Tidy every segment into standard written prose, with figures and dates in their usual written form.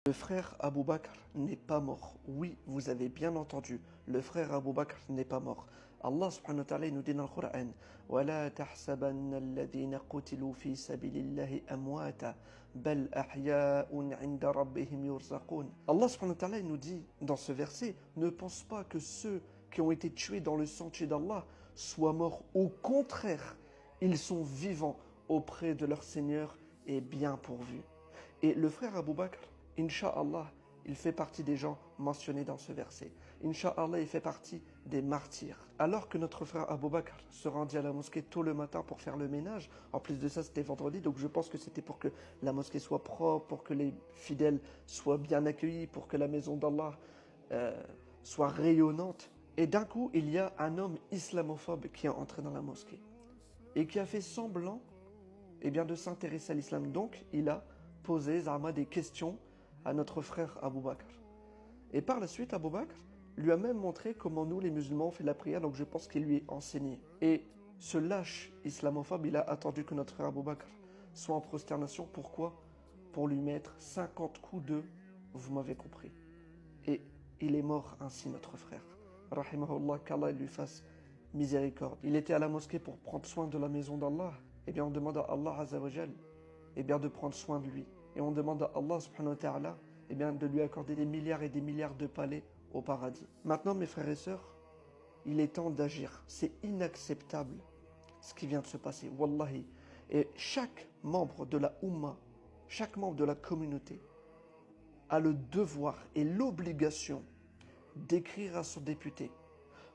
Le frère Abu Bakr n'est pas mort. Oui, vous avez bien entendu. Le frère Abu Bakr n'est pas mort. Allah subhanahu wa ta'ala nous dit dans le Coran وَلَا تَحْسَبَنَّ الَّذِينَ قُتِلُوا فِي سَبِيلِ اللَّهِ أَمْوَاتًا بَلْ أَحْيَاءٌ عِنْدَ رَبِّهِمْ يُرْزَقُونَ. Allah subhanahu wa ta'ala nous dit dans ce verset, ne pense pas que ceux qui ont été tués dans le sentier d'Allah soient morts. Au contraire, ils sont vivants auprès de leur Seigneur et bien pourvus. Et le frère Abu Bakr, Inch'Allah, il fait partie des gens mentionnés dans ce verset. Inch'Allah, il fait partie des martyrs. Alors que notre frère Abu Bakr se rendit à la mosquée tôt le matin pour faire le ménage, en plus de ça, c'était vendredi, donc je pense que c'était pour que la mosquée soit propre, pour que les fidèles soient bien accueillis, pour que la maison d'Allah soit rayonnante. Et d'un coup, il y a un homme islamophobe qui est entré dans la mosquée et qui a fait semblant de s'intéresser à l'islam. Donc, il a posé Zama des questions à notre frère Abu Bakr. Et par la suite, Abu Bakr lui a même montré comment nous, les musulmans, on fait la prière, donc je pense qu'il lui a enseigné. Et ce lâche islamophobe, il a attendu que notre frère Abu Bakr soit en prosternation. Pourquoi? Pour lui mettre 50 coups de « vous m'avez compris ». Et il est mort ainsi, notre frère. Rahimahullah, qu'Allah lui fasse miséricorde. Il était à la mosquée pour prendre soin de la maison d'Allah. Eh bien, on demande à Allah Azza wa Jal de prendre soin de lui. Et on demande à Allah subhanahu wa ta'ala de lui accorder des milliards et des milliards de palais au paradis. Maintenant, mes frères et sœurs, il est temps d'agir. C'est inacceptable ce qui vient de se passer, wallahi. Et chaque membre de la Ummah, chaque membre de la communauté a le devoir et l'obligation d'écrire à son député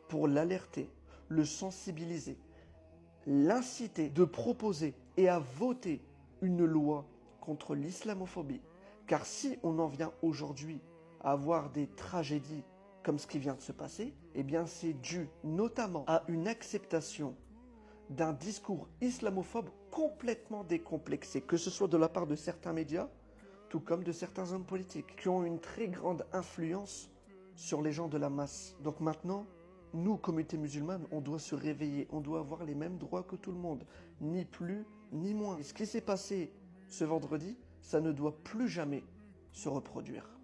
pour l'alerter, le sensibiliser, l'inciter de proposer et à voter une loi contre l'islamophobie. Car si on en vient aujourd'hui à avoir des tragédies comme ce qui vient de se passer, eh bien c'est dû notamment à une acceptation d'un discours islamophobe complètement décomplexé, que ce soit de la part de certains médias, tout comme de certains hommes politiques, qui ont une très grande influence sur les gens de la masse. Donc maintenant, nous, communauté musulmane, on doit se réveiller, on doit avoir les mêmes droits que tout le monde, ni plus ni moins. Et ce qui s'est passé ce vendredi, ça ne doit plus jamais se reproduire.